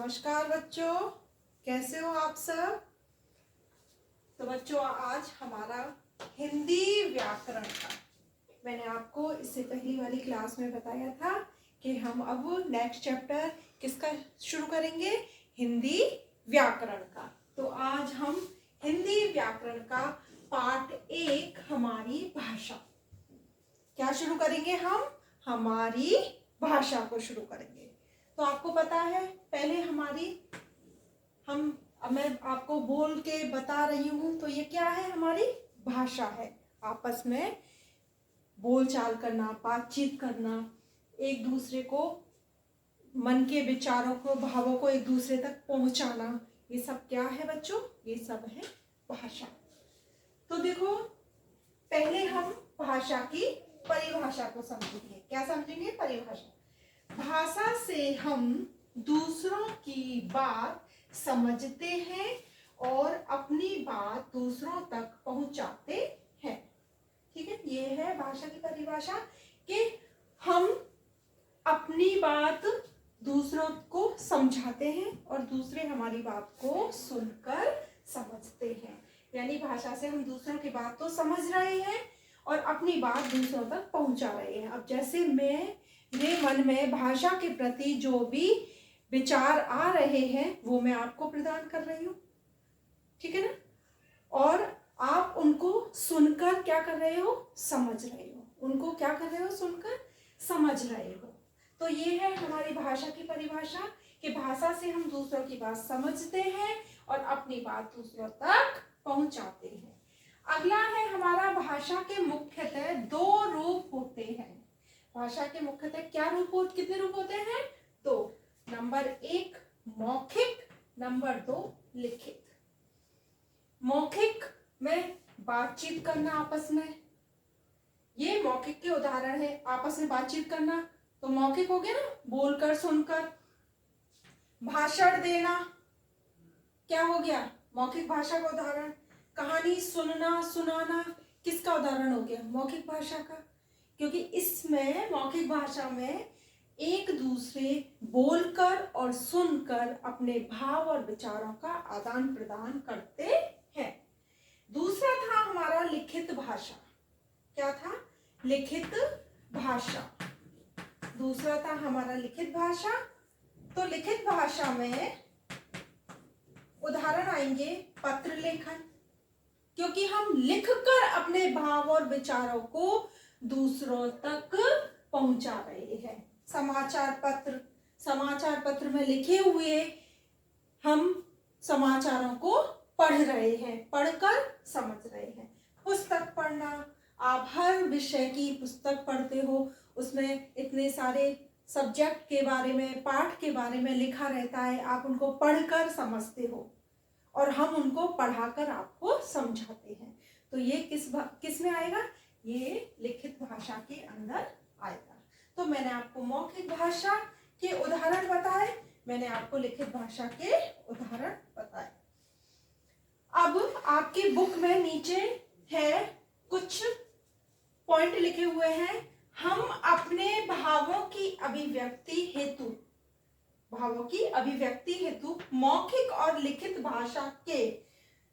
नमस्कार बच्चों, कैसे हो आप सब। तो बच्चों आज हमारा हिंदी व्याकरण का, मैंने आपको इससे पहली वाली क्लास में बताया था कि हम अब नेक्स्ट चैप्टर किसका शुरू करेंगे, हिंदी व्याकरण का। तो आज हम हिंदी व्याकरण का पार्ट 1 हमारी भाषा क्या शुरू करेंगे, हम हमारी भाषा को शुरू करेंगे। तो आपको पता है पहले मैं आपको बोल के बता रही हूँ, तो ये क्या है, हमारी भाषा है। आपस में बोलचाल करना, बातचीत करना, एक दूसरे को मन के विचारों को, भावों को एक दूसरे तक पहुंचाना, ये सब क्या है बच्चों, ये सब है भाषा। तो देखो पहले हम भाषा की परिभाषा को समझेंगे। क्या समझेंगे, परिभाषा। भाषा से हम दूसरों की बात समझते हैं और अपनी बात दूसरों तक पहुंचाते हैं। ठीक है, ये है भाषा की परिभाषा कि हम अपनी बात दूसरों को समझाते हैं और दूसरे हमारी बात को सुनकर समझते हैं। यानी भाषा से हम दूसरों की बात तो समझ रहे हैं और अपनी बात दूसरों तक पहुंचा रहे हैं। अब जैसे मेरे मन में भाषा के प्रति जो भी विचार आ रहे हैं वो मैं आपको प्रदान कर रही हूँ, ठीक है ना, और आप उनको सुनकर क्या कर रहे हो, समझ रहे हो। उनको क्या कर रहे हो, सुनकर समझ रहे हो। तो ये है हमारी भाषा की परिभाषा कि भाषा से हम दूसरों की बात समझते हैं और अपनी बात दूसरों तक पहुंचाते हैं। अगला है हमारा, भाषा के मुख्यतः 2 रूप होते हैं। भाषा के मुख्यतः क्या रूप, कितने रूप होते हैं, 2। नंबर 1 मौखिक, नंबर 2 लिखित। मौखिक में बातचीत करना आपस में, ये मौखिक के उदाहरण है। आपस में बातचीत करना तो मौखिक हो गया ना, बोलकर सुनकर। भाषण देना क्या हो गया, मौखिक भाषा का उदाहरण। कहानी सुनना, सुनाना किसका उदाहरण हो गया, मौखिक भाषा का। क्योंकि इसमें मौखिक भाषा में एक दूसरे बोलकर और सुनकर अपने भाव और विचारों का आदान प्रदान करते हैं। दूसरा था हमारा लिखित भाषा। क्या था, लिखित भाषा। दूसरा था हमारा लिखित भाषा। तो लिखित भाषा में उदाहरण आएंगे पत्र लेखन, क्योंकि हम लिखकर अपने भाव और विचारों को दूसरों तक पहुंचा रहे हैं। समाचार पत्र, समाचार पत्र में लिखे हुए हम समाचारों को पढ़ रहे हैं, पढ़कर समझ रहे हैं। पुस्तक पढ़ना, आप हर विषय की पुस्तक पढ़ते हो, उसमें इतने सारे सब्जेक्ट के बारे में, पाठ के बारे में लिखा रहता है, आप उनको पढ़कर समझते हो और हम उनको पढ़ाकर आपको समझाते हैं। तो ये किस में आएगा, ये लिखित भाषा के अंदर आएगा। तो मैंने आपको मौखिक भाषा के उदाहरण बताए, मैंने आपको लिखित भाषा के उदाहरण बताए। अब आपकी बुक में नीचे है कुछ पॉइंट लिखे हुए हैं। हम अपने भावों की अभिव्यक्ति हेतु मौखिक और लिखित भाषा के,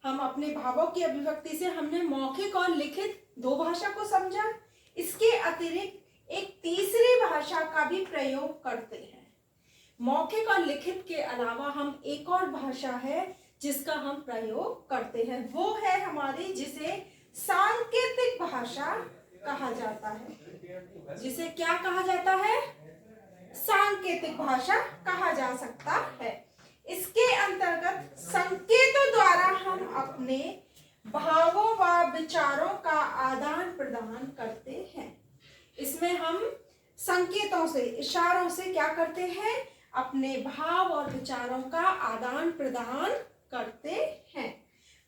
हम अपने भावों की अभिव्यक्ति से हमने मौखिक और लिखित 2 भाषा को समझा। इसके अतिरिक्त एक तीसरी भाषा का भी प्रयोग करते हैं। मौखिक और लिखित के अलावा हम एक और भाषा है जिसका हम प्रयोग करते हैं, वो है हमारी, जिसे सांकेतिक भाषा कहा जाता है। जिसे क्या कहा जाता है, सांकेतिक भाषा कहा जा सकता है। इसके अंतर्गत संकेतों द्वारा हम अपने भावों व विचारों का आदान प्रदान करते हैं। इसमें हम संकेतों से, इशारों से क्या करते हैं, अपने भाव और विचारों का आदान प्रदान करते हैं।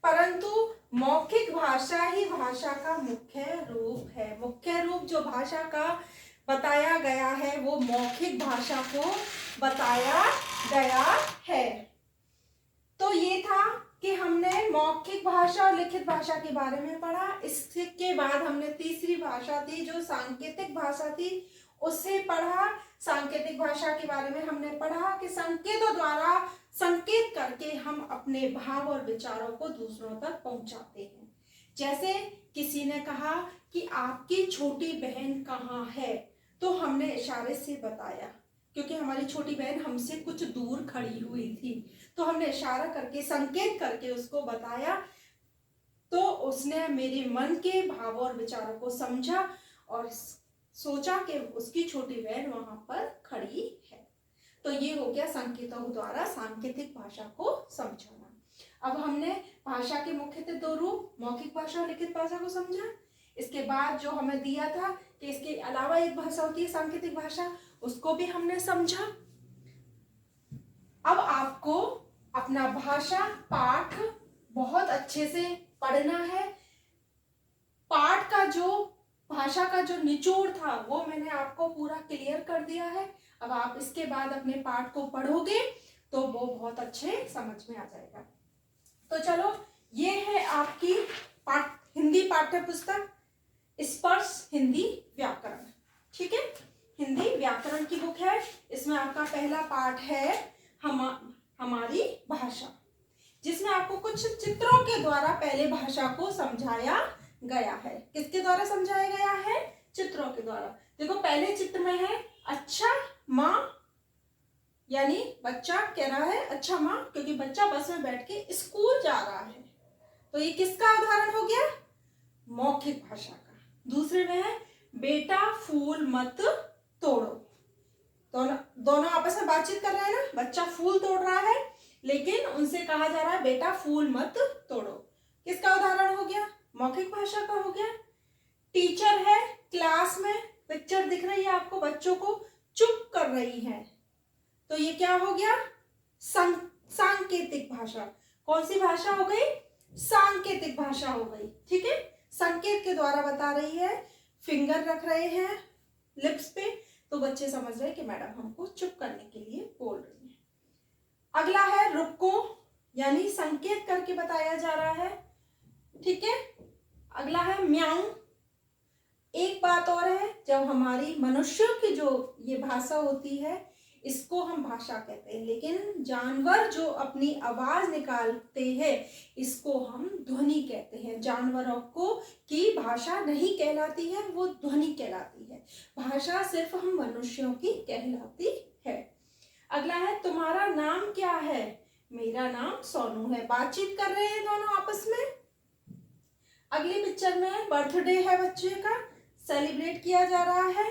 परंतु मौखिक भाषा ही भाषा का मुख्य रूप है। मुख्य रूप जो भाषा का बताया गया है वो मौखिक भाषा को बताया गया है। तो ये था कि हमने मौखिक भाषा और लिखित भाषा के बारे में पढ़ा। इसके बाद हमने तीसरी भाषा थी जो सांकेतिक भाषा थी, उससे पढ़ा। सांकेतिक भाषा के बारे में हमने पढ़ा कि संकेतों द्वारा संकेत करके हम अपने भाव और विचारों को दूसरों तक पहुंचाते हैं। जैसे किसी ने कहा कि आपकी छोटी बहन कहाँ है, तो हमने इशारे से बताया, क्योंकि हमारी छोटी बहन हमसे कुछ दूर खड़ी हुई थी, तो हमने इशारा करके संकेत करके उसको बताया, तो उसने मेरे मन के भाव और विचारों को समझा और सोचा कि उसकी छोटी बहन वहां पर खड़ी है। तो ये हो गया संकेतों द्वारा सांकेतिक भाषा को समझाना। अब हमने भाषा के मुख्यतः दो रूप, मौखिक भाषा और लिखित भाषा को समझा। इसके बाद जो हमें दिया था कि इसके अलावा एक भाषा होती है सांकेतिक भाषा, उसको भी हमने समझा। अब आपको अपना भाषा पाठ बहुत अच्छे से पढ़ना है। पाठ का जो भाषा का जो निचोड़ था वो मैंने आपको पूरा क्लियर कर दिया है। अब आप इसके बाद अपने पाठ को पढ़ोगे तो वो बहुत अच्छे समझ में आ जाएगा। तो चलो, ये है आपकी हिंदी पाठ्य पुस्तक स्पर्श हिंदी व्याकरण। ठीक है, हिंदी व्याकरण की बुक है। इसमें आपका पहला पाठ है हमारी भाषा, जिसमें आपको कुछ चित्रों के द्वारा पहले भाषा को समझाया गया है। किसके द्वारा समझाया गया है? चित्रों के द्वारा। देखो, पहले चित्र में है अच्छा माँ, यानी बच्चा कह रहा है अच्छा माँ, क्योंकि बच्चा बस में बैठ के स्कूल जा रहा है। तो ये किसका उदाहरण हो गया? मौखिक भाषा का। दूसरे में है बेटा फूल मत तोड़ो। दोनों आपस में बातचीत कर रहे हैं ना, बच्चा फूल तोड़ रहा है लेकिन उनसे कहा जा रहा है बेटा फूल मत तोड़ो। किसका उदाहरण हो गया? मौखिक भाषा का हो गया। टीचर है क्लास में, पिक्चर दिख रही है आपको, बच्चों को चुप कर रही है, तो ये क्या हो गया? सांकेतिक भाषा। कौन सी भाषा हो गई? सांकेतिक भाषा हो गई। ठीक है, संकेत के द्वारा बता रही है, फिंगर रख रहे हैं लिप्स पे, तो बच्चे समझ रहे हैं कि मैडम हमको चुप करने के लिए बोल रही है। अगला है रुको, यानी संकेत करके बताया जा रहा है। ठीक है, अगला है म्याऊं। एक बात और है, जब हमारी मनुष्यों की जो ये भाषा होती है इसको हम भाषा कहते हैं, लेकिन जानवर जो अपनी आवाज निकालते हैं इसको हम ध्वनि कहते हैं। जानवरों को की भाषा नहीं कहलाती है, वो ध्वनि कहलाती है। भाषा सिर्फ हम मनुष्यों की कहलाती है। अगला है तुम्हारा नाम क्या है? मेरा नाम सोनू है। बातचीत कर रहे हैं दोनों आपस में। अगली पिक्चर में बर्थडे है बच्चे का, सेलिब्रेट किया जा रहा है।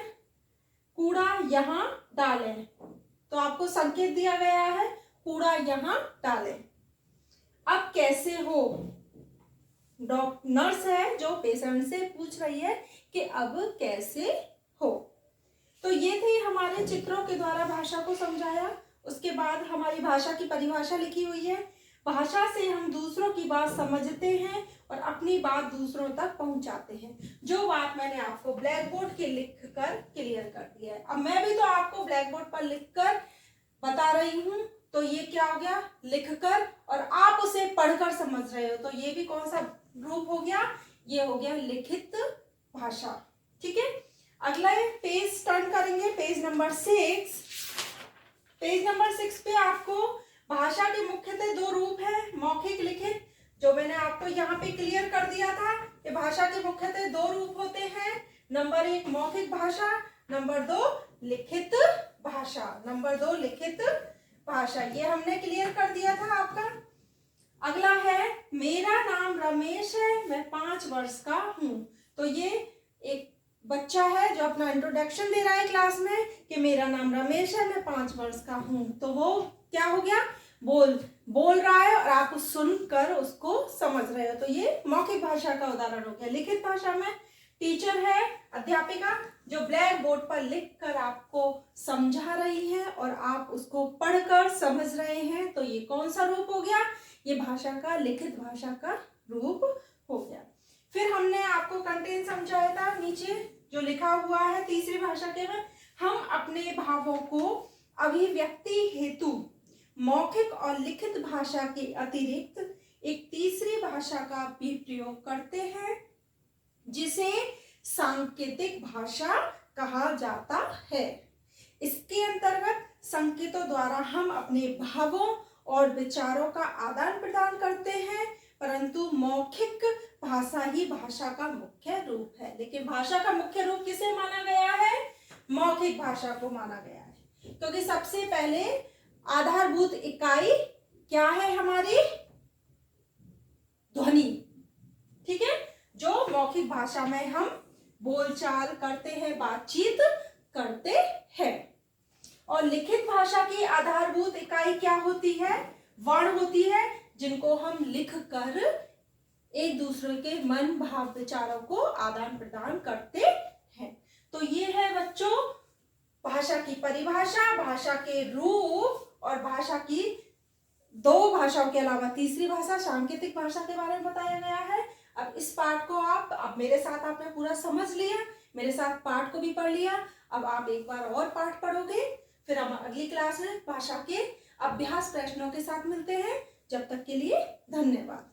कूड़ा यहाँ डालें, तो आपको संकेत दिया गया है कूड़ा यहाँ डालें। अब कैसे हो? नर्स है जो पेशेंट से पूछ रही है कि अब कैसे हो। तो ये थे हमारे चित्रों के द्वारा भाषा को समझाया। उसके बाद हमारी भाषा की परिभाषा लिखी हुई है। भाषा से हम दूसरों की बात समझते हैं और अपनी बात दूसरों तक पहुंचाते हैं। जो बात मैंने आपको ब्लैक बोर्ड के लिख कर क्लियर कर दिया है, अब मैं भी तो आपको ब्लैक बोर्ड पर लिख कर बता रही हूँ, तो ये क्या हो गया? लिखकर, और आप उसे पढ़कर समझ रहे हो, तो ये भी कौन सा रूप हो गया? ये हो गया लिखित भाषा। ठीक है, अगला पेज टर्न करेंगे, पेज नंबर 6। पेज नंबर 6 पे आपको भाषा के मुख्यतः दो रूप है, मौखिक लिखित, जो मैंने आपको यहाँ पे क्लियर कर दिया था कि भाषा के मुख्यतः दो रूप होते हैं। नंबर 1 मौखिक भाषा, नंबर 2 लिखित भाषा। नंबर 2 लिखित भाषा, ये हमने क्लियर कर दिया था आपका। अगला है मेरा नाम रमेश है, मैं 5 वर्ष का हूँ। तो ये एक बच्चा है जो अपना इंट्रोडक्शन दे रहा है क्लास में कि मेरा नाम रमेश है, मैं 5 वर्ष का हूँ। तो वो क्या हो गया? बोल रहा है और आप सुनकर उसको समझ रहे हो, तो ये मौखिक भाषा का उदाहरण हो गया। लिखित भाषा में टीचर है, अध्यापिका, जो ब्लैक बोर्ड पर लिखकर आपको समझा रही है और आप उसको पढ़कर समझ रहे हैं, तो ये कौन सा रूप हो गया? ये भाषा का लिखित भाषा का रूप हो गया। फिर हमने आपको कंटेंट समझाया था, नीचे जो लिखा हुआ है तीसरी भाषा के में, हम अपने भावों को अभिव्यक्ति हेतु मौखिक और लिखित भाषा के अतिरिक्त एक तीसरी भाषा का भी प्रयोग करते हैं, जिसे सांकेतिक भाषा कहा जाता है। इसके अंतर्गत संकेतों द्वारा हम अपने भावों और विचारों का आदान प्रदान करते हैं, परंतु मौखिक भाषा ही भाषा का मुख्य रूप है। लेकिन भाषा का मुख्य रूप किसे माना गया है? मौखिक भाषा को माना गया है, क्योंकि सबसे पहले आधारभूत इकाई क्या है हमारी? ध्वनि। ठीक है, जो मौखिक भाषा में हम बोलचाल करते हैं, बातचीत करते हैं। और लिखित भाषा की आधारभूत इकाई क्या होती है? वर्ण होती है, जिनको हम लिख कर एक दूसरे के मन भाव विचारों को आदान प्रदान करते हैं। तो ये है बच्चों भाषा की परिभाषा, भाषा के रूप और भाषा की दो भाषाओं के अलावा तीसरी भाषा सांकेतिक भाषा के बारे में बताया गया है। अब इस पाठ को अब मेरे साथ आपने पूरा समझ लिया, मेरे साथ पाठ को भी पढ़ लिया। अब आप एक बार और पाठ पढ़ोगे, फिर हम अगली क्लास में भाषा के अभ्यास प्रश्नों के साथ मिलते हैं। जब तक के लिए धन्यवाद।